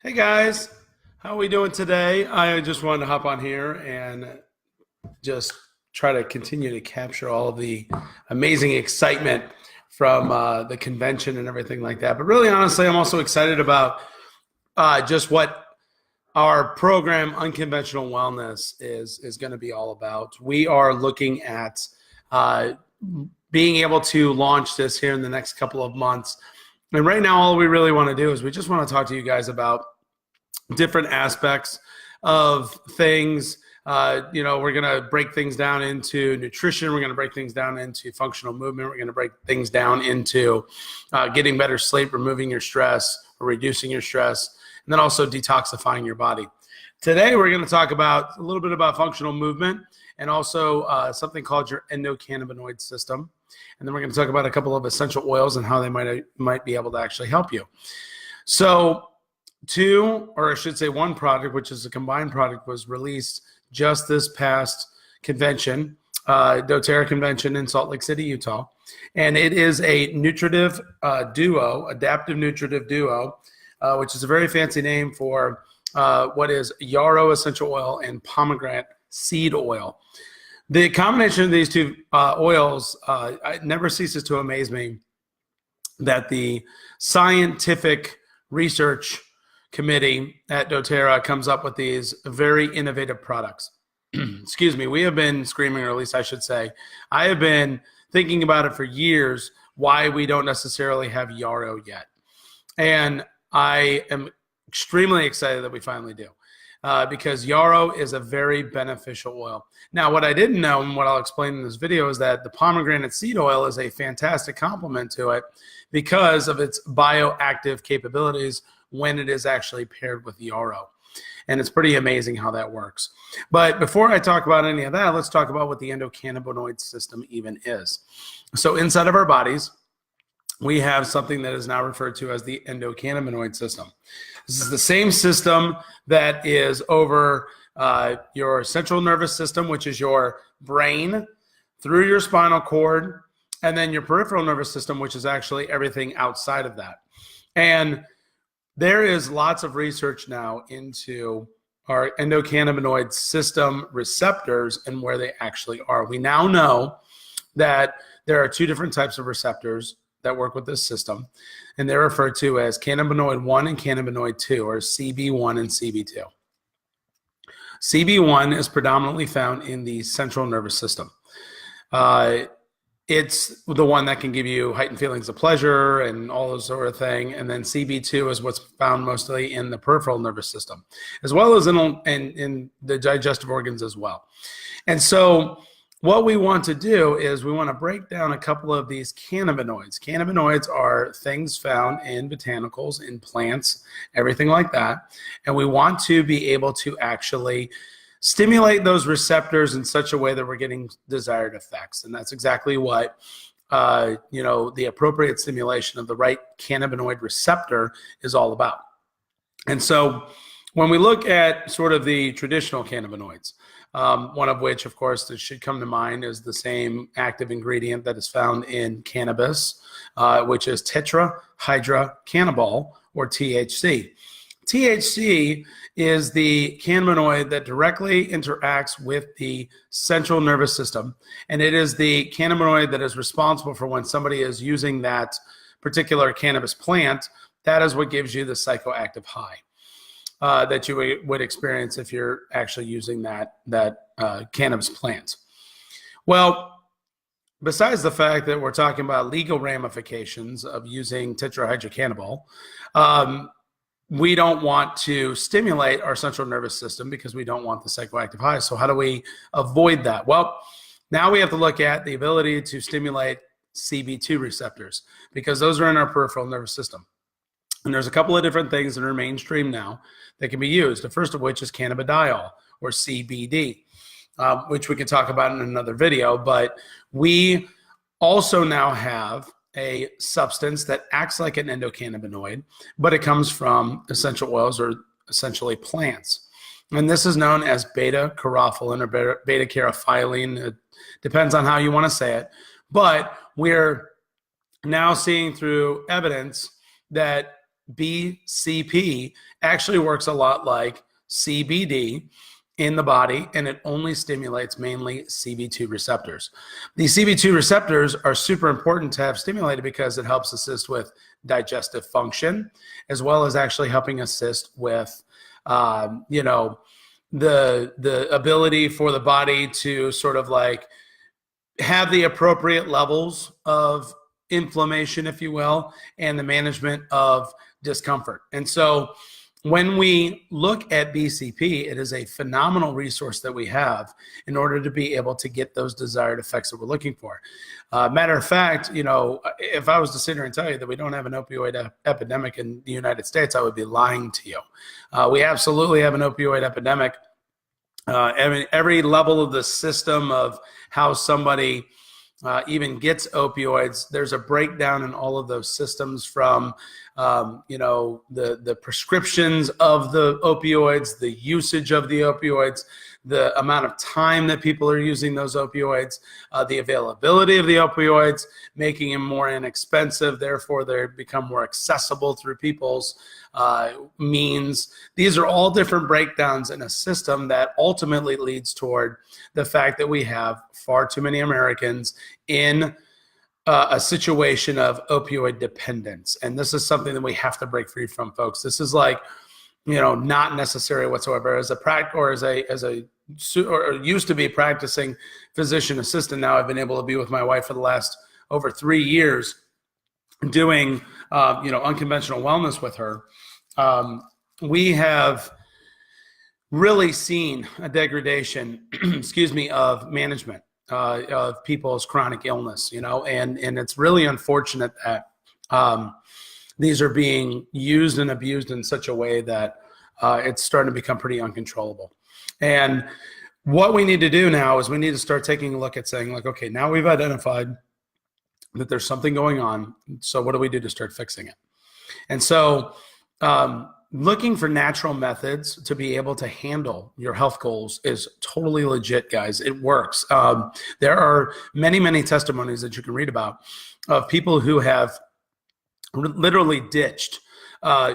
Hey guys, how are we doing today? I just wanted to hop on here and just try to continue to capture all of the amazing excitement from the convention and everything like that. But really, honestly, I'm also excited about just what our program, Unconventional Wellness, is going to be all about. We are looking at uh, being able to launch this here in the next couple of months. And right now, all we really want to do is we just want to talk to you guys about different aspects of things. We're going to break things down into nutrition. We're going to break things down into functional movement. We're going to break things down into getting better sleep, removing your stress, or reducing your stress, and then also detoxifying your body. Today, we're going to talk about a little bit about functional movement and also something called your endocannabinoid system. And then we're going to talk about a couple of essential oils and how they might be able to actually help you. So, one product, which is a combined product, was released just this past convention, doTERRA convention in Salt Lake City, Utah. And it is a nutritive duo, adaptive nutritive duo, which is a very fancy name for what is yarrow essential oil and pomegranate seed oil. The combination of these two oils, it never ceases to amaze me that the scientific research committee at doTERRA comes up with these very innovative products. Excuse me, we have been screaming, or at least I should say, I have been thinking about it for years, why we don't necessarily have yarrow yet. And I am extremely excited that we finally do, because yarrow is a very beneficial oil. Now, what I didn't know, and what I'll explain in this video, is that the pomegranate seed oil is a fantastic complement to it because of its bioactive capabilities when it is actually paired with yarrow. And it's pretty amazing how that works. But before I talk about any of that, let's talk about what the endocannabinoid system even is. So inside of our bodies, we have something that is now referred to as the endocannabinoid system. This is the same system that is over your central nervous system, which is your brain, through your spinal cord, and then your peripheral nervous system, which is actually everything outside of that. And there is lots of research now into our endocannabinoid system receptors and where they actually are. We now know that there are two different types of receptors that work with this system, and they're referred to as cannabinoid 1 and cannabinoid 2, or CB1 and CB2. CB1 is predominantly found in the central nervous system. It's the one that can give you heightened feelings of pleasure and all those sort of thing. And then CB2 is what's found mostly in the peripheral nervous system, as well as in the digestive organs as well. And so what we want to do is we want to break down a couple of these cannabinoids. Cannabinoids are things found in botanicals, in plants, everything like that. And we want to be able to actually stimulate those receptors in such a way that we're getting desired effects. And that's exactly what, the appropriate stimulation of the right cannabinoid receptor is all about. And so when we look at sort of the traditional cannabinoids, one of which, of course, that should come to mind is the same active ingredient that is found in cannabis, which is tetrahydrocannabinol, or THC. THC is the cannabinoid that directly interacts with the central nervous system, and it is the cannabinoid that is responsible for when somebody is using that particular cannabis plant. That is what gives you the psychoactive high that you would experience if you're actually using that cannabis plant. Well, besides the fact that we're talking about legal ramifications of using tetrahydrocannabinol, we don't want to stimulate our central nervous system because we don't want the psychoactive high. So how do we avoid that? Well, now we have to look at the ability to stimulate CB2 receptors, because those are in our peripheral nervous system. And there's a couple of different things that are mainstream now that can be used. The first of which is cannabidiol, or CBD, which we could talk about in another video. But we also now have a substance that acts like an endocannabinoid, but it comes from essential oils, or essentially plants. And this is known as beta-caryophyllene or beta-caryophyllene. It depends on how you want to say it. But we're now seeing through evidence that BCP actually works a lot like CBD in the body, and it only stimulates mainly CB2 receptors. These CB2 receptors are super important to have stimulated because it helps assist with digestive function, as well as actually helping assist with, the ability for the body to sort of like have the appropriate levels of inflammation, if you will, and the management of discomfort. And so when we look at BCP, it is a phenomenal resource that we have in order to be able to get those desired effects that we're looking for. Matter of fact, if I was to sit here and tell you that we don't have an opioid epidemic in the United States, I would be lying to you. We absolutely have an opioid epidemic. Every level of the system of how somebody even gets opioids, there's a breakdown in all of those systems from, the prescriptions of the opioids, the usage of the opioids, the amount of time that people are using those opioids, the availability of the opioids, making them more inexpensive. Therefore, they become more accessible through people's means. These are all different breakdowns in a system that ultimately leads toward the fact that we have far too many Americans in a situation of opioid dependence. And this is something that we have to break free from, folks. This is like, not necessary whatsoever. As a used to be practicing physician assistant, now I've been able to be with my wife for the last over 3 years doing, unconventional wellness with her. We have really seen a degradation, of management of people's chronic illness, and it's really unfortunate that these are being used and abused in such a way that it's starting to become pretty uncontrollable. And what we need to do now is we need to start taking a look at saying, like, okay, now we've identified that there's something going on. So what do we do to start fixing it? And so looking for natural methods to be able to handle your health goals is totally legit, guys. It works. There are many, many testimonies that you can read about of people who have literally ditched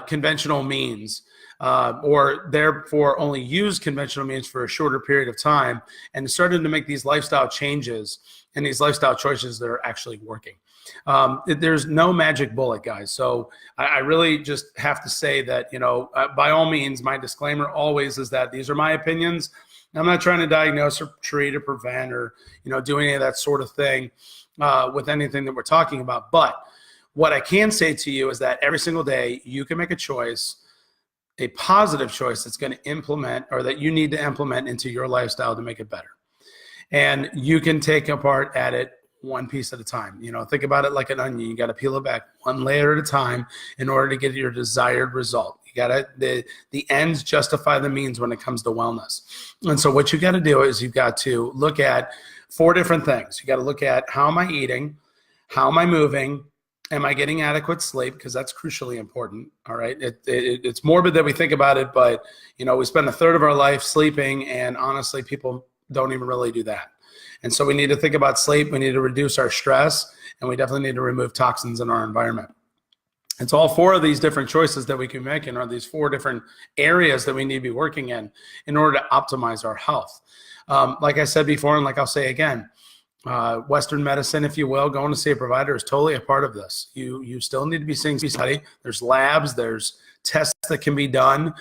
conventional means or therefore only use conventional means for a shorter period of time and started to make these lifestyle changes and these lifestyle choices that are actually working. There's no magic bullet, guys. So I really just have to say that, by all means, my disclaimer always is that these are my opinions. I'm not trying to diagnose or treat or prevent or, do any of that sort of thing with anything that we're talking about. But what I can say to you is that every single day you can make a choice, a positive choice that's going to implement or that you need to implement into your lifestyle to make it better. And you can take apart at it one piece at a time. Think about it like an onion. You got to peel it back one layer at a time in order to get your desired result. You got to, the ends justify the means when it comes to wellness. And so what you got to do is you've got to look at 4 different things. You got to look at how am I eating? How am I moving? Am I getting adequate sleep? Because that's crucially important. All right. It's morbid that we think about it, but we spend a third of our life sleeping, and honestly, people don't even really do that. And so we need to think about sleep. We need to reduce our stress, and we definitely need to remove toxins in our environment. It's all 4 of these different choices that we can make, and are these 4 different areas that we need to be working in order to optimize our health. Like I said before, and like I'll say again, Western medicine, if you will, going to see a provider is totally a part of this. You still need to be seeing study. There's labs, there's tests that can be done.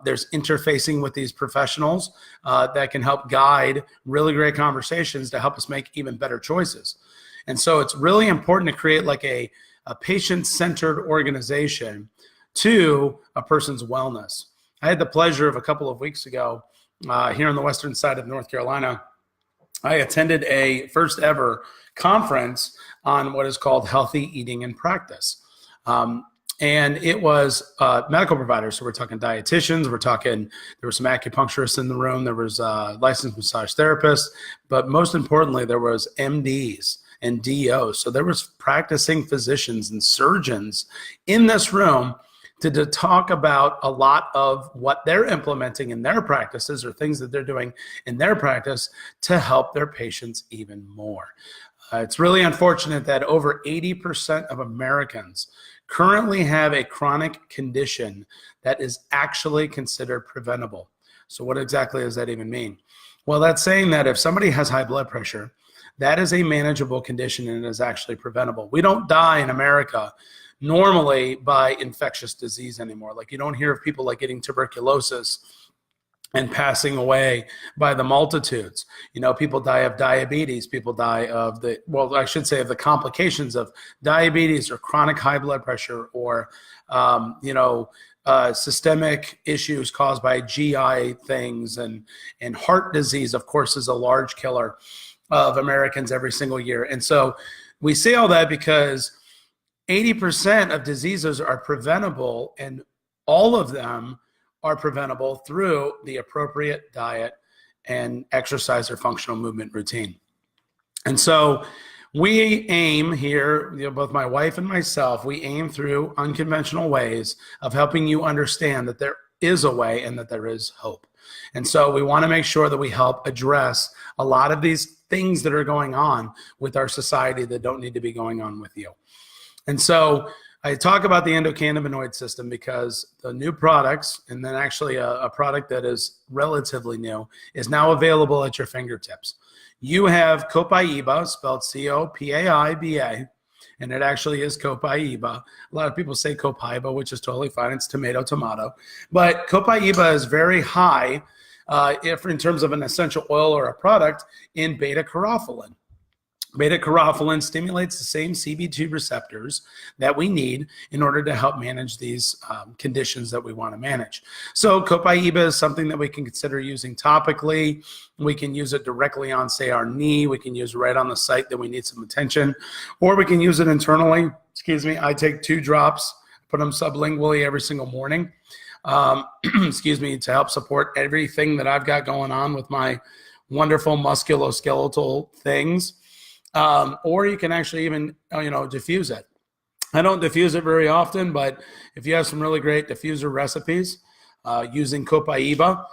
There's interfacing with these professionals that can help guide really great conversations to help us make even better choices. And so it's really important to create like a patient-centered organization to a person's wellness. I had the pleasure of a couple of weeks ago here on the western side of North Carolina. I attended a first ever conference on what is called healthy eating in practice. And it was medical providers. So we're talking dietitians, there were some acupuncturists in the room, there was licensed massage therapists, but most importantly, there was MDs and DOs. So there was practicing physicians and surgeons in this room to talk about a lot of what they're implementing in their practices or things that they're doing in their practice to help their patients even more. It's really unfortunate that over 80% of Americans currently have a chronic condition that is actually considered preventable. So what exactly does that even mean? Well, that's saying that if somebody has high blood pressure, that is a manageable condition and it is actually preventable. We don't die in America normally by infectious disease anymore. Like, you don't hear of people like getting tuberculosis and passing away by the multitudes. You know, people die of diabetes. People die of the complications of diabetes or chronic high blood pressure or, systemic issues caused by GI things, and heart disease, of course, is a large killer of Americans every single year. And so we say all that because 80% of diseases are preventable, and all of them are preventable through the appropriate diet and exercise or functional movement routine. And so we aim here, both my wife and myself, we aim through unconventional ways of helping you understand that there is a way and that there is hope. And so we want to make sure that we help address a lot of these things that are going on with our society that don't need to be going on with you. And so I talk about the endocannabinoid system because the new products, and then actually a product that is relatively new, is now available at your fingertips. You have Copaiba, spelled Copaiba, and it actually is Copaiba. A lot of people say Copaiba, which is totally fine. It's tomato. But Copaiba is very high in terms of an essential oil or a product in beta-caryophyllene. Beta-caryophyllene stimulates the same CB2 receptors that we need in order to help manage these conditions that we want to manage. So Copaiba is something that we can consider using topically. We can use it directly on, say, our knee. We can use it right on the site that we need some attention, or we can use it internally. I take 2 drops, put them sublingually every single morning, to help support everything that I've got going on with my wonderful musculoskeletal things. Or you can actually even, diffuse it. I don't diffuse it very often, but if you have some really great diffuser recipes using Copaiba,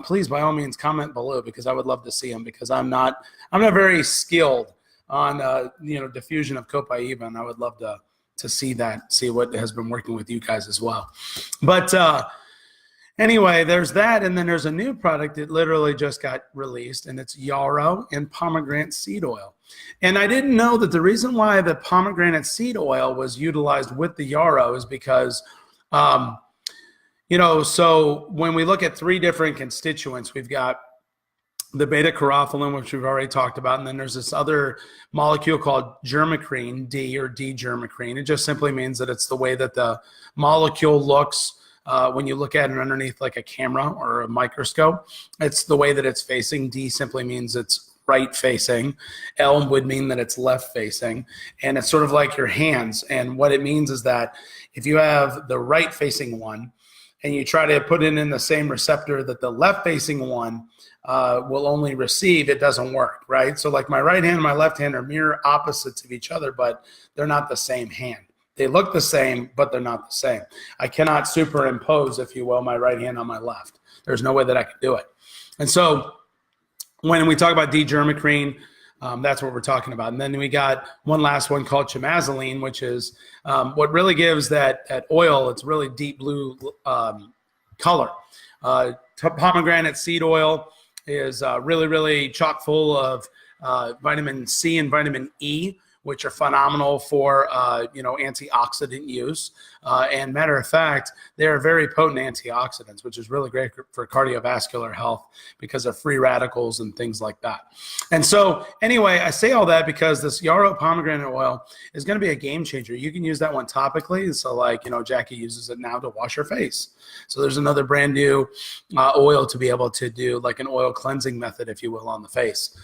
please, by all means, comment below, because I would love to see them, because I'm not very skilled on, diffusion of Copaiba, and I would love to see what has been working with you guys as well. But anyway, there's that, and then there's a new product that literally just got released, and it's Yarrow and pomegranate seed oil. And I didn't know that the reason why the pomegranate seed oil was utilized with the Yarrow is because, so when we look at 3 different constituents, we've got the beta-caryophyllene, which we've already talked about, and then there's this other molecule called germacrine, D-germacrine. It just simply means that it's the way that the molecule looks when you look at it underneath like a camera or a microscope. It's the way that it's facing. D simply means it's right facing. L would mean that it's left facing. And it's sort of like your hands. And what it means is that if you have the right facing one and you try to put it in the same receptor that the left facing one will only receive, it doesn't work, right? So like my right hand and my left hand are mirror opposites of each other, but they're not the same hand. They look the same, but they're not the same. I cannot superimpose, if you will, my right hand on my left. There's no way that I can do it. And so when we talk about D-germacrine, that's what we're talking about. And then we got one last one called chamazoline, which is what really gives that oil, it's really deep blue color. Pomegranate seed oil is really, really chock full of vitamin C and vitamin E, which are phenomenal for, antioxidant use. And matter of fact, they are very potent antioxidants, which is really great for cardiovascular health because of free radicals and things like that. And so anyway, I say all that because this Yarrow pomegranate oil is going to be a game changer. You can use that one topically. So Jackie uses it now to wash her face. So there's another brand new oil to be able to do like an oil cleansing method, if you will, on the face.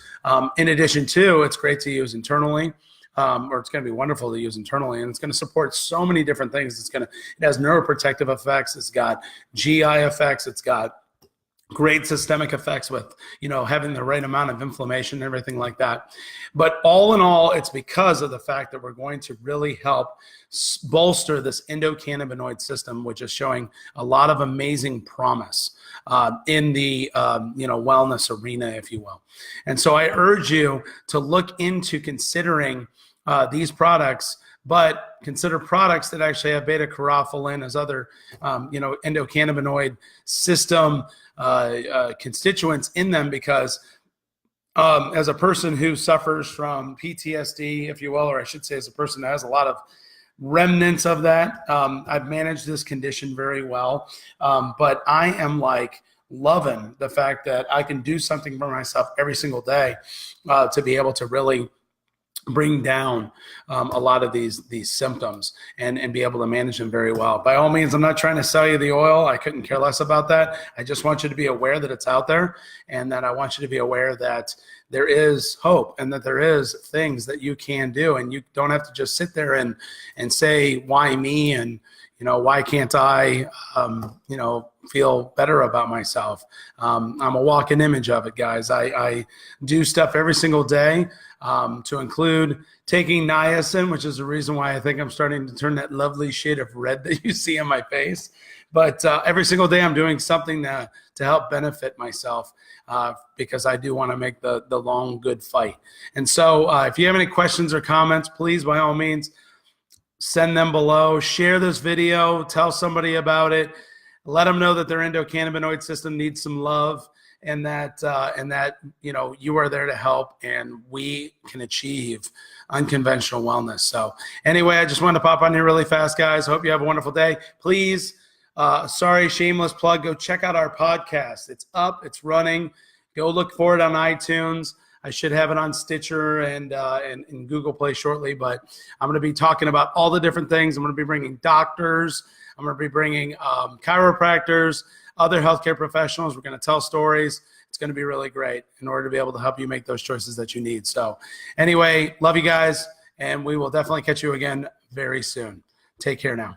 In addition to, it's great to use internally. Or it's going to be wonderful to use internally, and it's going to support so many different things. It has neuroprotective effects. It's got GI effects. It's got great systemic effects with, having the right amount of inflammation and everything like that. But all in all, it's because of the fact that we're going to really help bolster this endocannabinoid system, which is showing a lot of amazing promise in the, wellness arena, if you will. And so I urge you to look into considering these products but consider products that actually have beta caryophyllene as other, endocannabinoid system constituents in them, because as a person who suffers from PTSD, if you will, or I should say as a person that has a lot of remnants of that, I've managed this condition very well. But I am like loving the fact that I can do something for myself every single day to be able to really bring down a lot of these symptoms and be able to manage them very well. By all means, I'm not trying to sell you the oil. I couldn't care less about that. I just want you to be aware that it's out there, and that I want you to be aware that there is hope and that there is things that you can do, and you don't have to just sit there and say, why me? And, why can't I, feel better about myself? I'm a walking image of it, guys. I do stuff every single day, to include taking niacin, which is the reason why I think I'm starting to turn that lovely shade of red that you see on my face. But every single day I'm doing something to help benefit myself, because I do want to make the long, good fight. And so if you have any questions or comments, please, by all means, send them below. Share this video. Tell somebody about it. Let them know that their endocannabinoid system needs some love, and that you are there to help, and we can achieve unconventional wellness. So anyway, I just wanted to pop on here really fast, guys. Hope you have a wonderful day. Please, sorry, shameless plug, go check out our podcast. It's up, it's running. Go look for it on iTunes. I should have it on Stitcher and Google Play shortly, but I'm going to be talking about all the different things. I'm going to be bringing doctors. I'm going to be bringing chiropractors, other healthcare professionals. We're going to tell stories. It's going to be really great in order to be able to help you make those choices that you need. So anyway, love you guys, and we will definitely catch you again very soon. Take care now.